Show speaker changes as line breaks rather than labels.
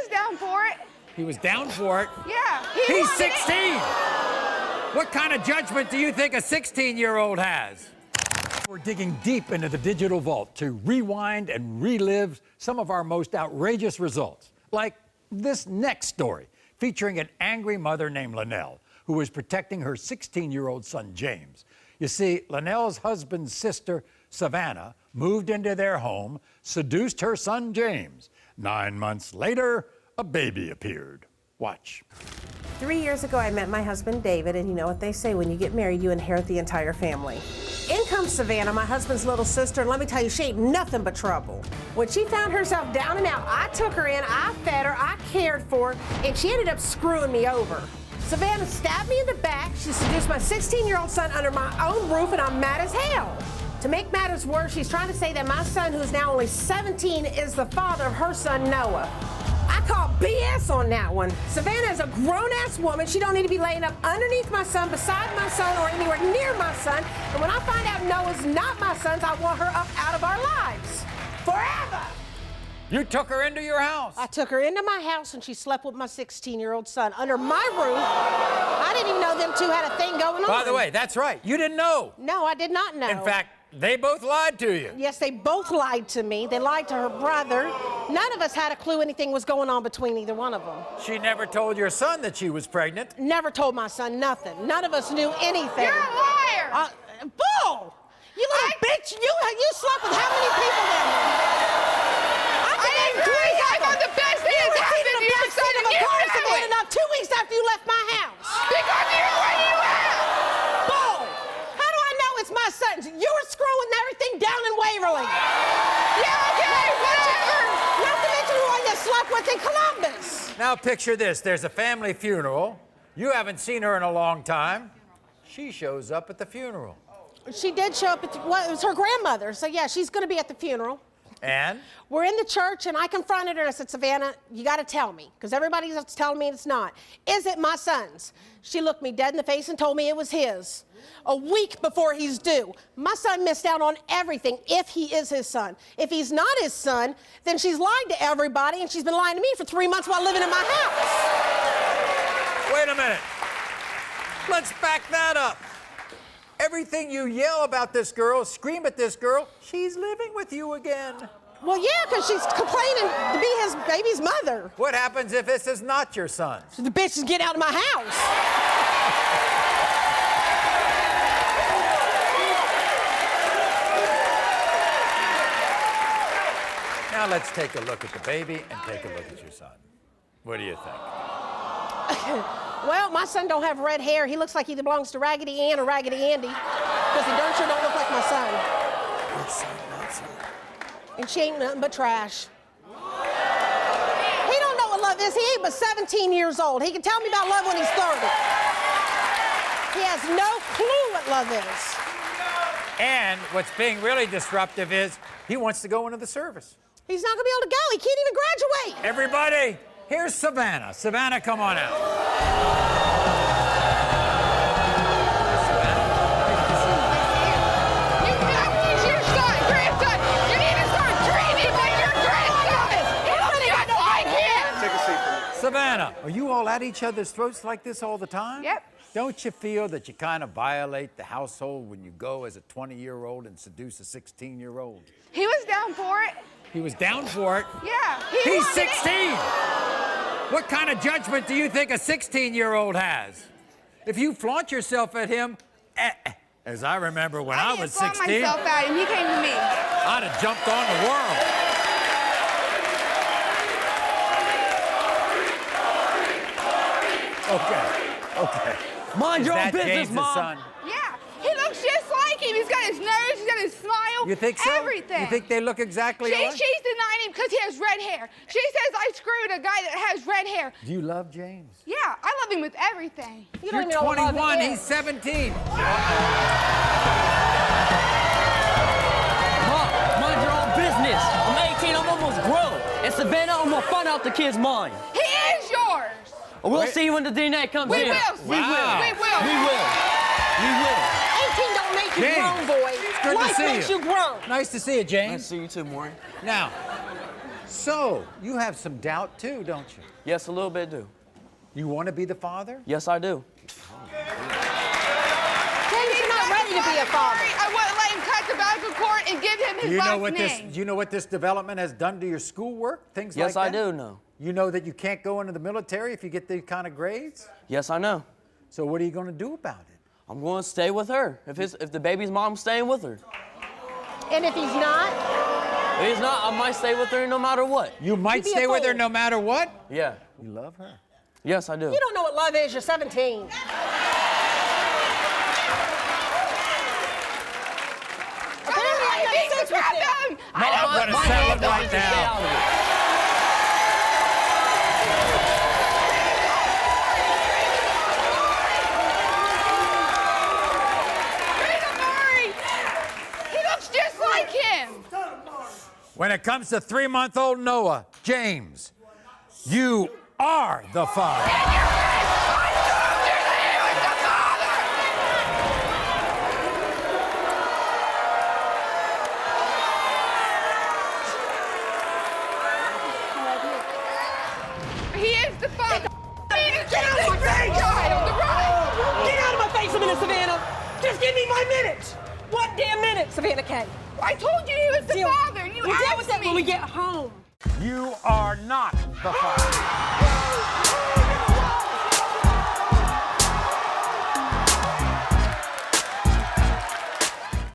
was down for it.
He was down for it?
Yeah.
He's 16! What kind of judgment do you think a 16-year-old has? We're digging deep into the digital vault to rewind and relive some of our most outrageous results. Like this next story, featuring an angry mother named Linnell, who was protecting her 16-year-old son, James. You see, Linnell's husband's sister, Savanna, moved into their home, seduced her son, James. 9 months later, a baby appeared. Watch.
3 years ago, I met my husband, David, and you know what they say, when you get married, you inherit the entire family. In comes Savanna, my husband's little sister, and let me tell you, she ain't nothing but trouble. When she found herself down and out, I took her in, I fed her, I cared for her, and she ended up screwing me over. Savanna stabbed me in the back, she seduced my 16-year-old son under my own roof, and I'm mad as hell. To make matters worse, she's trying to say that my son, who's now only 17, is the father of her son, Noah. I call BS on that one. Savanna is a grown-ass woman. She don't need to be laying up underneath my son, beside my son, or anywhere near my son. And when I find out Noah's not my son's, I want her up out of our lives. Forever.
You took her into your house.
I took her into my house and she slept with my 16-year-old son under my roof. I didn't even know them two had a thing going on.
By the way, that's right. You didn't know.
No, I did not know.
In fact, they both lied to you.
Yes, they both lied to me. They lied to her brother. None of us had a clue anything was going on between either one of them.
She never told your son that she was pregnant.
Never told my son nothing. None of us knew anything.
You're a liar!
Bull! You little bitch! You slept with how many people then?
I thought the best thing that's happened to your son and you know it!
Not 2 weeks after you left my house.
Because you're where you at!
Bull! How do I know it's my son? You were screwing everything down in Waverly.
Yeah, okay, whatever!
Not to mention who I slept with in Columbus.
Now picture this. There's a family funeral. You haven't seen her in a long time. She shows up at the funeral.
She did show up at well, it was her grandmother, so yeah, she's gonna be at the funeral.
And?
We're in the church, and I confronted her, and I said, Savanna, you gotta tell me, because everybody's telling me it's not. Is it my son's? She looked me dead in the face and told me it was his. A week before he's due. My son missed out on everything if he is his son. If he's not his son, then she's lied to everybody, and she's been lying to me for 3 months while living in my house.
Wait a minute. Let's back that up. Everything you yell about this girl, scream at this girl, she's living with you again.
Well, yeah, because she's complaining to be his baby's mother.
What happens if this is not your son?
So the bitch is get out of my house.
Now let's take a look at the baby and take a look at your son. What do you think?
Well, my son don't have red hair. He looks like he either belongs to Raggedy Ann or Raggedy Andy, because he darn sure don't look like my son. And she ain't nothing but trash. He don't know what love is. He ain't but 17 years old. He can tell me about love when he's 30. He has no clue what love is.
And what's being really disruptive is he wants to go into the service.
He's not gonna be able to go. He can't even graduate.
Everybody, here's Savanna. Savanna, come on out.
You need your son, grandson! You need to start treating him like your grandson! He doesn't got no idea!
Take a seat, please.
Savannah, are you all at each other's throats like this all the time?
Yep.
Don't you feel that you kind of violate the household when you go as a 20-year-old and seduce a 16-year-old?
He was down for it.
He was down for it.
Yeah.
He's 16! What kind of judgment do you think a 16-year-old has? If you flaunt yourself at him, as I remember when I was 16,
I myself at him. He came to me.
I'd have jumped on the world. Okay.
Mind your own business,
James'
Mom.
son?
Yeah. He looks just like him. He's got his nose, he's got his smile.
You think so?
Everything.
You think they look exactly alike?
She's denying him because he has red hair. She says I screwed a guy that has red hair.
Do you love James?
Yeah, I love him with everything.
You
You're
don't even know what love
21,
is.
he's 17.
Mom, mind your own business. I'm 18, I'm almost grown. And Savannah, I'm gonna find out the kid's mine.
He is yours.
We'll see when the DNA comes
We
in.
will.
We
Wow.
will.
We will.
We will. We will.
18 don't make you
James,
grown, boy.
it's good to
Life
see
makes
you.
you grown.
Nice to see you, James.
Nice to see you too, Maury.
Now, So, you have some doubt too, don't you?
Yes, a little bit do.
You want to be the father?
Yes, I do.
James, you're not ready to be a father.
I wouldn't let him cut the back of court and give him his last name.
Do you know what this development has done to your schoolwork? Things like
Yes,
that?
I do know.
You know that you can't go into the military if you get these kind of grades?
Yes, I know.
So what are you going to do about it?
I'm going to stay with her. If the baby's mom's staying with her.
And if he's not?
If he's not, I might stay with her no matter what.
You might stay with her no matter what?
Yeah.
You love her.
Yes, I do.
You don't know what love is. You're 17.
I'm going to settle it right now.
He looks just like him.
When it comes to 3-month-old Noah, James, you are the father.
He is the father.
Get out of my face! Get out of my face a minute, Savannah! Just give me my minutes! What damn minute, Savannah K?
I told you he was the father. You
We'll deal
asked
with that
me.
when we get home.
You are not the father.